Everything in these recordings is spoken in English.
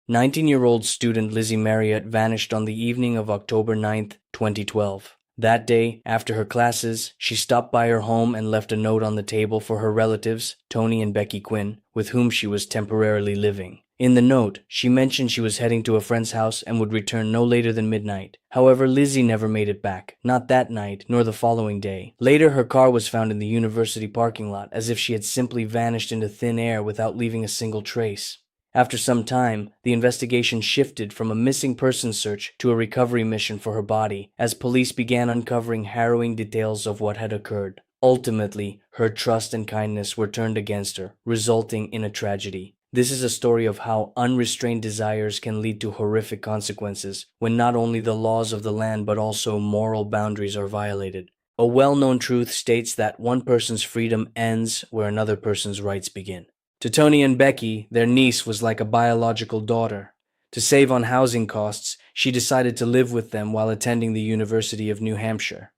19-year-old student Lizzie Marriott vanished on the evening of October 9th, 2012. That day, after her classes, she stopped by her home and left a note on the table for her relatives, Tony and Becky Quinn, with whom she was temporarily living. In the note, she mentioned she was heading to a friend's house and would return no later than midnight. However, Lizzie never made it back, not that night, nor the following day. Later, her car was found in the university parking lot, as if she had simply vanished into thin air without leaving a single trace. After some time, the investigation shifted from a missing persons search to a recovery mission for her body, as police began uncovering harrowing details of what had occurred. Ultimately, her trust and kindness were turned against her, resulting in a tragedy. This is a story of how unrestrained desires can lead to horrific consequences when not only the laws of the land but also moral boundaries are violated. A well-known truth states that one person's freedom ends where another person's rights begin. To Tony and Becky, their niece was like a biological daughter. To save on housing costs, she decided to live with them while attending the University of New Hampshire.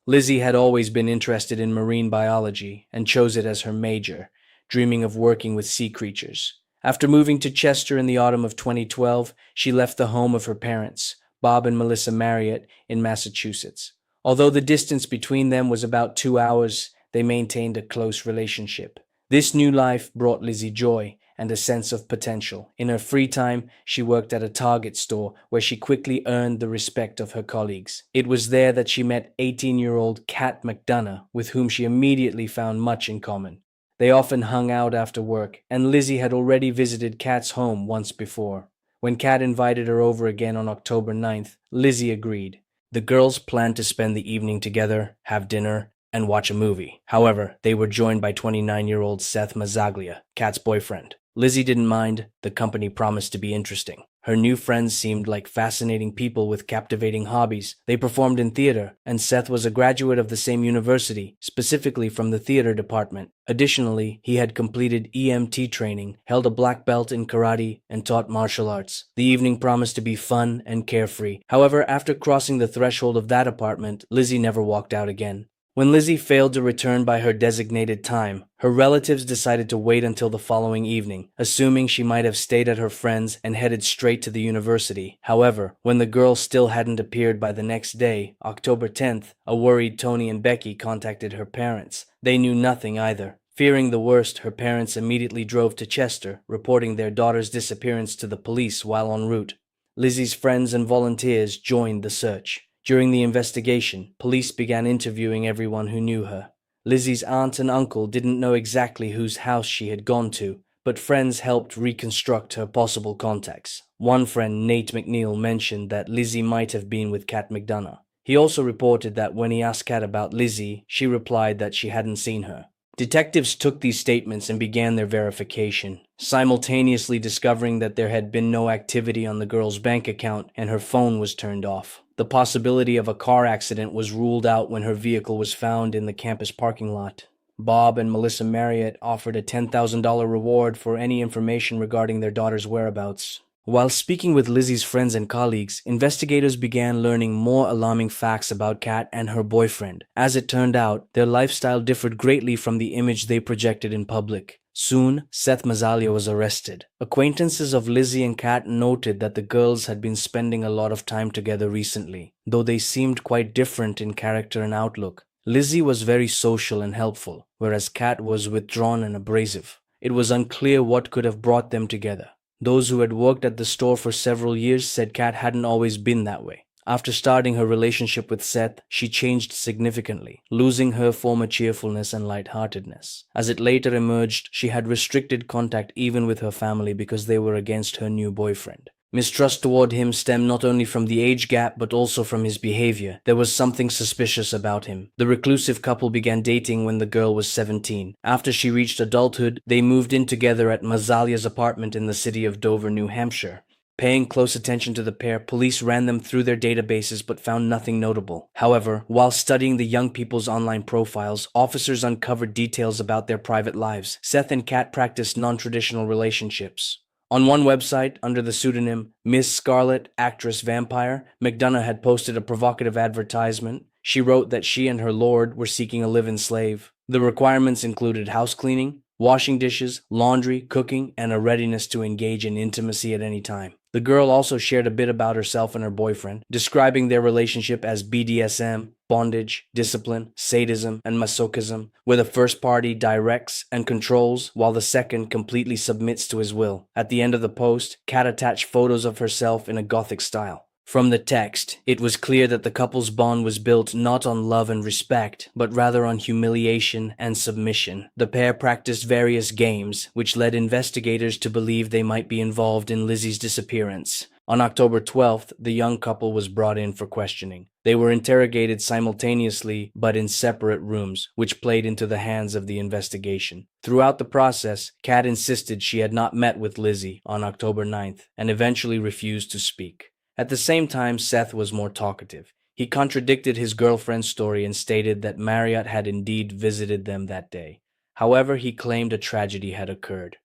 Lizzie had always been interested in marine biology and chose it as her major, dreaming of working with sea creatures. After moving to Chester in the autumn of 2012, she left the home of her parents, Bob and Melissa Marriott, in Massachusetts. Although the distance between them was about 2 hours, they maintained a close relationship. This new life brought Lizzie joy and a sense of potential. In her free time, she worked at a Target store where she quickly earned the respect of her colleagues. It was there that she met 18-year-old Kat McDonough, with whom she immediately found much in common. They often hung out after work, and Lizzie had already visited Kat's home once before. When Kat invited her over again on October 9th, Lizzie agreed. The girls planned to spend the evening together, have dinner, and watch a movie. However, they were joined by 29-year-old Seth Mazzaglia, Kat's boyfriend. Lizzie didn't mind. The company promised to be interesting. Her new friends seemed like fascinating people with captivating hobbies. They performed in theater, and Seth was a graduate of the same university, specifically from the theater department. Additionally, he had completed EMT training, held a black belt in karate, and taught martial arts. The evening promised to be fun and carefree. However, after crossing the threshold of that apartment, Lizzie never walked out again. When Lizzie failed to return by her designated time, her relatives decided to wait until the following evening, assuming she might have stayed at her friend's and headed straight to the university. However, when the girl still hadn't appeared by the next day, October 10th, a worried Tony and Becky contacted her parents. They knew nothing either. Fearing the worst, her parents immediately drove to Chester, reporting their daughter's disappearance to the police while en route. Lizzie's friends and volunteers joined the search. During the investigation, police began interviewing everyone who knew her. Lizzie's aunt and uncle didn't know exactly whose house she had gone to, but friends helped reconstruct her possible contacts. One friend, Nate McNeil, mentioned that Lizzie might have been with Kat McDonough. He also reported that when he asked Kat about Lizzie, she replied that she hadn't seen her. Detectives took these statements and began their verification, simultaneously discovering that there had been no activity on the girl's bank account and her phone was turned off. The possibility of a car accident was ruled out when her vehicle was found in the campus parking lot. Bob and Melissa Marriott offered a $10,000 reward for any information regarding their daughter's whereabouts. While speaking with Lizzie's friends and colleagues, investigators began learning more alarming facts about Kat and her boyfriend. As it turned out, their lifestyle differed greatly from the image they projected in public. Soon, Seth Mazzaglia was arrested. Acquaintances of Lizzie and Kat noted that the girls had been spending a lot of time together recently, though they seemed quite different in character and outlook. Lizzie was very social and helpful, whereas Kat was withdrawn and abrasive. It was unclear what could have brought them together. Those who had worked at the store for several years said Kat hadn't always been that way. After starting her relationship with Seth, she changed significantly, losing her former cheerfulness and lightheartedness. As it later emerged, she had restricted contact even with her family because they were against her new boyfriend. Mistrust toward him stemmed not only from the age gap but also from his behavior. There was something suspicious about him. The reclusive couple began dating when the girl was 17. After she reached adulthood, they moved in together at Mazzaglia's apartment in the city of Dover, New Hampshire. Paying close attention to the pair, police ran them through their databases but found nothing notable. However, while studying the young people's online profiles, officers uncovered details about their private lives. Seth and Kat practiced non-traditional relationships. On one website, under the pseudonym Miss Scarlet, Actress Vampire, McDonough had posted a provocative advertisement. She wrote that she and her lord were seeking a live-in slave. The requirements included house cleaning, washing dishes, laundry, cooking, and a readiness to engage in intimacy at any time. The girl also shared a bit about herself and her boyfriend, describing their relationship as BDSM, bondage, discipline, sadism, and masochism, where the first party directs and controls while the second completely submits to his will. At the end of the post, Kat attached photos of herself in a gothic style. From the text, it was clear that the couple's bond was built not on love and respect, but rather on humiliation and submission. The pair practiced various games, which led investigators to believe they might be involved in Lizzi's disappearance. On October 12th, the young couple was brought in for questioning. They were interrogated simultaneously but in separate rooms, which played into the hands of the investigation. Throughout the process, Kat insisted she had not met with Lizzi on October 9th and eventually refused to speak. At the same time, Seth was more talkative. He contradicted his girlfriend's story and stated that Marriott had indeed visited them that day. However, he claimed a tragedy had occurred.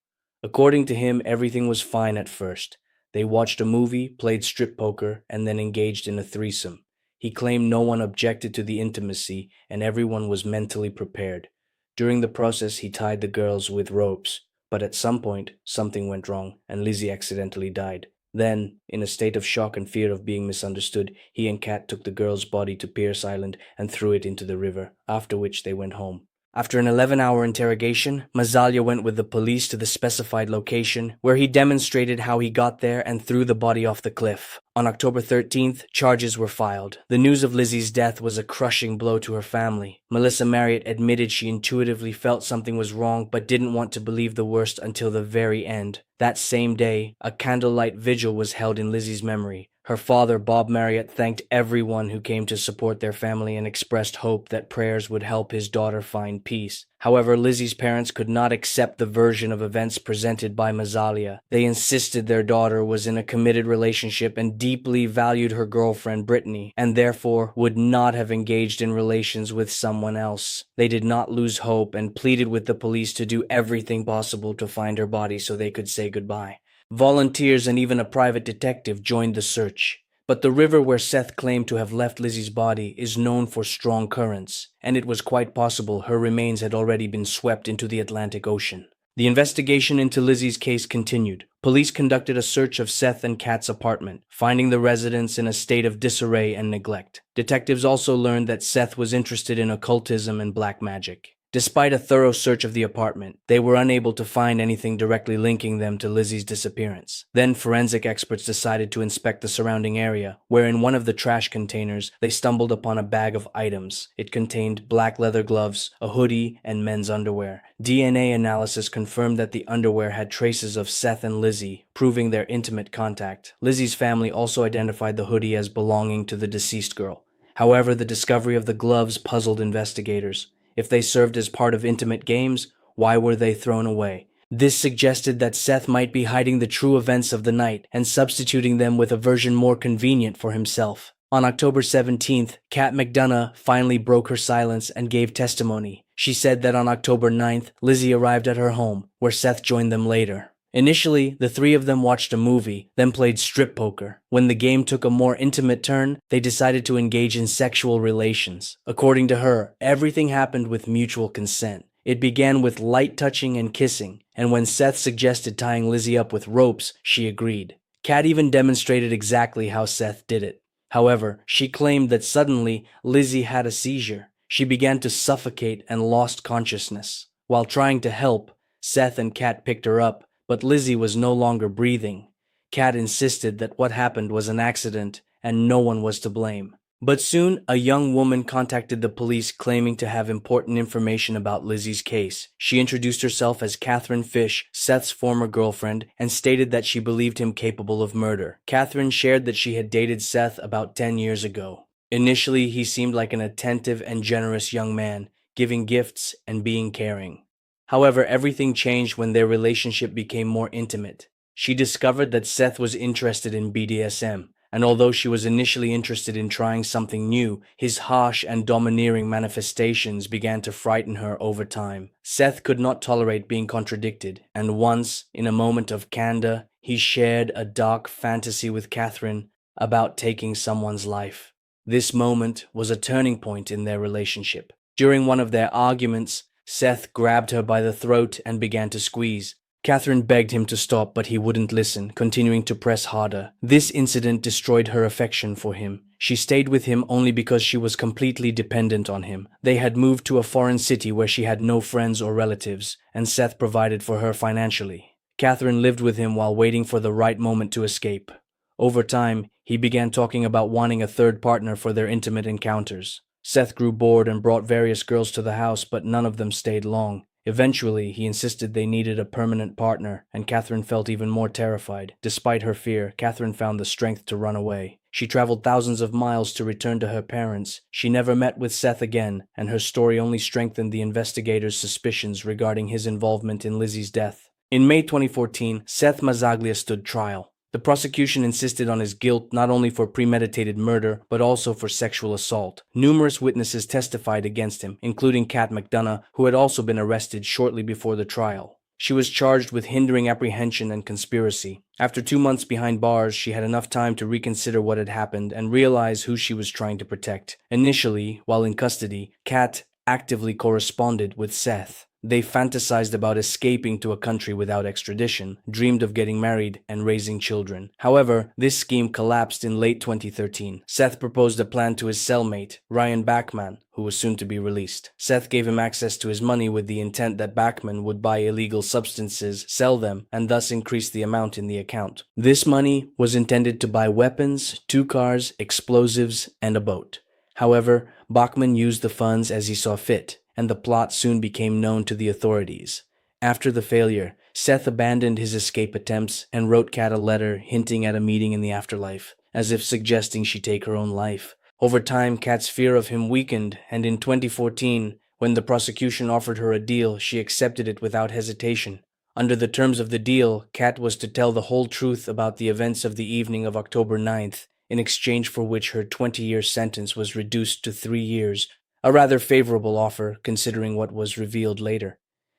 According to him, everything was fine at first. They watched a movie, played strip poker, and then engaged in a threesome. He claimed no one objected to the intimacy and everyone was mentally prepared. During the process, he tied the girls with ropes, but at some point, something went wrong and Lizzie accidentally died. Then, in a state of shock and fear of being misunderstood, he and Kat took the girl's body to Pierce Island and threw it into the river, after which they went home. After an 11-hour interrogation, Mazzaglia went with the police to the specified location, where he demonstrated how he got there and threw the body off the cliff. On October 13th, charges were filed. The news of Lizzie's death was a crushing blow to her family. Melissa Marriott admitted she intuitively felt something was wrong but didn't want to believe the worst until the very end. That same day, a candlelight vigil was held in Lizzie's memory. Her father, Bob Marriott, thanked everyone who came to support their family and expressed hope that prayers would help his daughter find peace. However, Lizzie's parents could not accept the version of events presented by Mazzaglia. They insisted their daughter was in a committed relationship and deeply valued her girlfriend, Brittany, and therefore would not have engaged in relations with someone else. They did not lose hope and pleaded with the police to do everything possible to find her body so they could say goodbye. Volunteers and even a private detective joined the search. But the river where Seth claimed to have left Lizzie's body is known for strong currents, and it was quite possible her remains had already been swept into the Atlantic Ocean. The investigation into Lizzie's case continued. Police conducted a search of Seth and Kat's apartment, finding the residence in a state of disarray and neglect. Detectives also learned that Seth was interested in occultism and black magic. Despite a thorough search of the apartment, they were unable to find anything directly linking them to Lizzie's disappearance. Then forensic experts decided to inspect the surrounding area, where in one of the trash containers, they stumbled upon a bag of items. It contained black leather gloves, a hoodie, and men's underwear. DNA analysis confirmed that the underwear had traces of Seth and Lizzie, proving their intimate contact. Lizzie's family also identified the hoodie as belonging to the deceased girl. However, the discovery of the gloves puzzled investigators. If they served as part of intimate games, why were they thrown away? This suggested that Seth might be hiding the true events of the night and substituting them with a version more convenient for himself. On October 17th, Kat McDonough finally broke her silence and gave testimony. She said that on October 9th, Lizzie arrived at her home, where Seth joined them later. Initially, the three of them watched a movie, then played strip poker. When the game took a more intimate turn, they decided to engage in sexual relations. According to her, everything happened with mutual consent. It began with light touching and kissing, and when Seth suggested tying Lizzie up with ropes, she agreed. Kat even demonstrated exactly how Seth did it. However, she claimed that suddenly, Lizzie had a seizure. She began to suffocate and lost consciousness. While trying to help, Seth and Kat picked her up, but Lizzie was no longer breathing. Kat insisted that what happened was an accident and no one was to blame. But soon, a young woman contacted the police claiming to have important information about Lizzie's case. She introduced herself as Catherine Fish, Seth's former girlfriend, and stated that she believed him capable of murder. Catherine shared that she had dated Seth about 10 years ago. Initially, he seemed like an attentive and generous young man, giving gifts and being caring. However, everything changed when their relationship became more intimate. She discovered that Seth was interested in BDSM, and although she was initially interested in trying something new, his harsh and domineering manifestations began to frighten her over time. Seth could not tolerate being contradicted, and once, in a moment of candor, he shared a dark fantasy with Catherine about taking someone's life. This moment was a turning point in their relationship. During one of their arguments, Seth grabbed her by the throat and began to squeeze. Catherine begged him to stop, but he wouldn't listen, continuing to press harder. This incident destroyed her affection for him. She stayed with him only because she was completely dependent on him. They had moved to a foreign city where she had no friends or relatives, and Seth provided for her financially. Catherine lived with him while waiting for the right moment to escape. Over time, he began talking about wanting a third partner for their intimate encounters. Seth grew bored and brought various girls to the house, but none of them stayed long. Eventually, he insisted they needed a permanent partner, and Catherine felt even more terrified. Despite her fear, Catherine found the strength to run away. She traveled thousands of miles to return to her parents. She never met with Seth again, and her story only strengthened the investigators' suspicions regarding his involvement in Lizzi's death. In May 2014, Seth Mazzaglia stood trial. The prosecution insisted on his guilt not only for premeditated murder, but also for sexual assault. Numerous witnesses testified against him, including Kat McDonough, who had also been arrested shortly before the trial. She was charged with hindering apprehension and conspiracy. After 2 months behind bars, she had enough time to reconsider what had happened and realize who she was trying to protect. Initially, while in custody, Kat actively corresponded with Seth. They fantasized about escaping to a country without extradition, dreamed of getting married and raising children. However, this scheme collapsed in late 2013. Seth proposed a plan to his cellmate, Ryan Bachman, who was soon to be released. Seth gave him access to his money with the intent that Bachman would buy illegal substances, sell them, and thus increase the amount in the account. This money was intended to buy weapons, 2 cars, explosives, and a boat. However, Bachman used the funds as he saw fit, and the plot soon became known to the authorities. After the failure, Seth abandoned his escape attempts and wrote Kat a letter hinting at a meeting in the afterlife, as if suggesting she take her own life. Over time, Kat's fear of him weakened, and in 2014, when the prosecution offered her a deal, she accepted it without hesitation. Under the terms of the deal, Kat was to tell the whole truth about the events of the evening of October 9th, in exchange for which her 20-year sentence was reduced to 3 years, a rather favorable offer considering what was revealed later.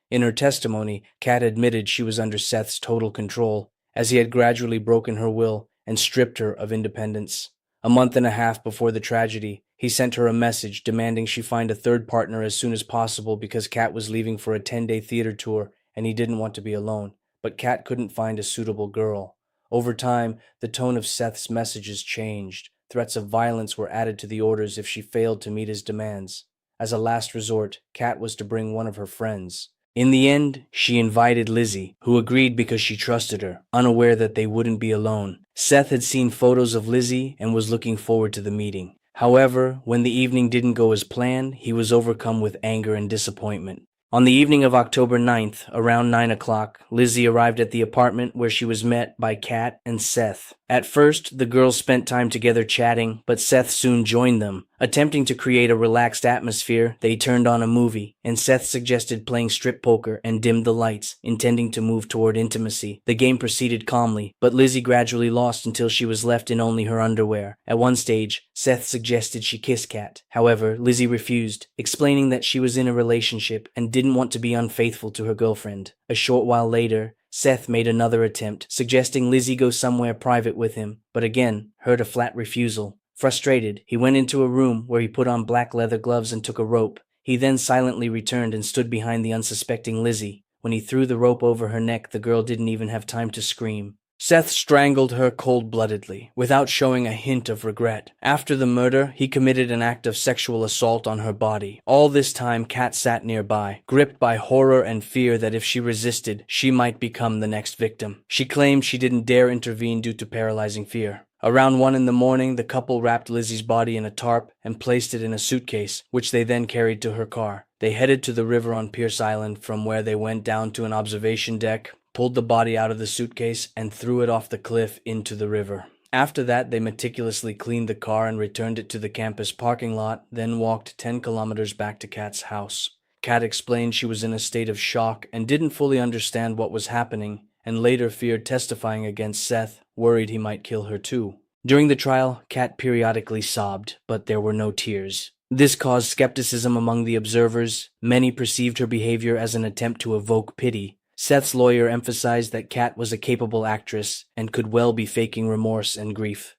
In her testimony, Kat admitted she was under Seth's total control, as he had gradually broken her will and stripped her of independence. A month and a half before the tragedy, he sent her a message demanding she find a third partner as soon as possible because Kat was leaving for a 10-day theater tour and he didn't want to be alone. But Kat couldn't find a suitable girl. Over time, the tone of Seth's messages changed. Threats of violence were added to the orders if she failed to meet his demands. As a last resort, Kat was to bring one of her friends. In the end, she invited Lizzi, who agreed because she trusted her, unaware that they wouldn't be alone. Seth had seen photos of Lizzi and was looking forward to the meeting. However, when the evening didn't go as planned, he was overcome with anger and disappointment. On the evening of October 9th, around 9 o'clock, Lizzi arrived at the apartment where she was met by Kat and Seth. At first, the girls spent time together chatting, but Seth soon joined them. Attempting to create a relaxed atmosphere, they turned on a movie, and Seth suggested playing strip poker and dimmed the lights, intending to move toward intimacy. The game proceeded calmly, but Lizzi gradually lost until she was left in only her underwear. At one stage, Seth suggested she kiss Kat. However, Lizzi refused, explaining that she was in a relationship and didn't want to be unfaithful to her girlfriend. A short while later, Seth made another attempt, suggesting Lizzi go somewhere private with him, but again, heard a flat refusal. Frustrated, he went into a room where he put on black leather gloves and took a rope. He then silently returned and stood behind the unsuspecting Lizzi. When he threw the rope over her neck, the girl didn't even have time to scream. Seth strangled her cold-bloodedly, without showing a hint of regret. After the murder, he committed an act of sexual assault on her body. All this time, Kat sat nearby, gripped by horror and fear that if she resisted, she might become the next victim. She claimed she didn't dare intervene due to paralyzing fear. Around 1 in the morning, the couple wrapped Lizzi's body in a tarp and placed it in a suitcase, which they then carried to her car. They headed to the river on Pierce Island, from where they went down to an observation deck, pulled the body out of the suitcase, and threw it off the cliff into the river. After that, they meticulously cleaned the car and returned it to the campus parking lot, then walked 10 kilometers back to Kat's house. Kat explained she was in a state of shock and didn't fully understand what was happening, and later feared testifying against Seth, worried he might kill her too. During the trial, Kat periodically sobbed, but there were no tears. This caused skepticism among the observers. Many perceived her behavior as an attempt to evoke pity. Seth's lawyer emphasized that Kat was a capable actress and could well be faking remorse and grief.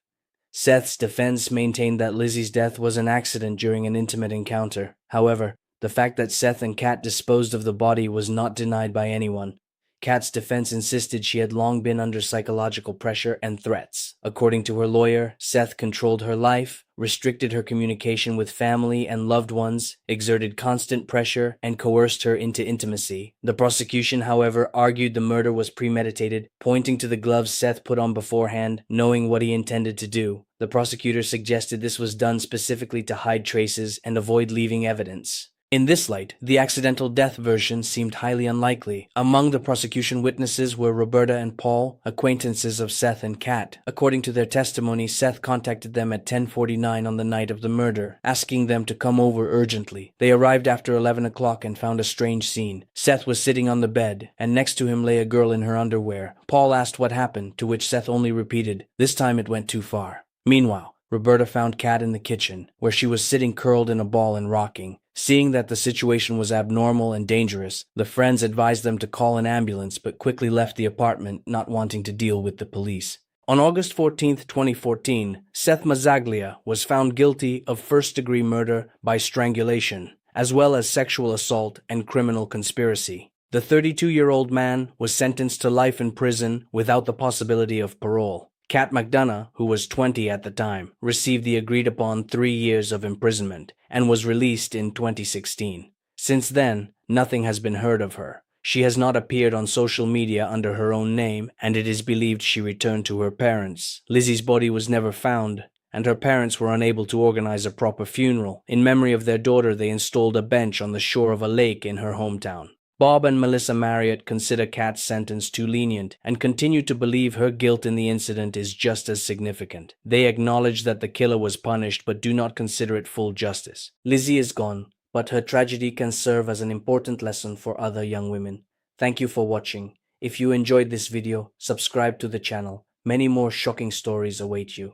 Seth's defense maintained that Lizzi's death was an accident during an intimate encounter. However, The fact that Seth and Kat disposed of the body was not denied by anyone. Kat's defense insisted she had long been under psychological pressure and threats. According to her lawyer, Seth controlled her life, restricted her communication with family and loved ones, exerted constant pressure, and coerced her into intimacy. The prosecution, however, argued the murder was premeditated, pointing to the gloves Seth put on beforehand, knowing what he intended to do. The prosecutor suggested this was done specifically to hide traces and avoid leaving evidence. In this light, the accidental death version seemed highly unlikely. Among the prosecution witnesses were Roberta and Paul, acquaintances of Seth and Kat. According to their testimony, Seth contacted them at 10:49 on the night of the murder, asking them to come over urgently. They arrived after 11 o'clock and found a strange scene. Seth was sitting on the bed, and next to him lay a girl in her underwear. Paul asked what happened, to which Seth only repeated, "This time it went too far." Meanwhile, Roberta found Kat in the kitchen, where she was sitting curled in a ball and rocking. Seeing that the situation was abnormal and dangerous, the friends advised them to call an ambulance but quickly left the apartment, not wanting to deal with the police. On August 14, 2014, Seth Mazzaglia was found guilty of first-degree murder by strangulation, as well as sexual assault and criminal conspiracy. The 32-year-old man was sentenced to life in prison without the possibility of parole. Kat McDonough, who was 20 at the time, received the agreed-upon 3 years of imprisonment and was released in 2016. Since then, nothing has been heard of her. She has not appeared on social media under her own name, and it is believed she returned to her parents. Lizzi's body was never found, and her parents were unable to organize a proper funeral. In memory of their daughter, they installed a bench on the shore of a lake in her hometown. Bob and Melissa Marriott consider Kat's sentence too lenient and continue to believe her guilt in the incident is just as significant. They acknowledge that the killer was punished but do not consider it full justice. Lizzi is gone, but her tragedy can serve as an important lesson for other young women. Thank you for watching. If you enjoyed this video, subscribe to the channel. Many more shocking stories await you.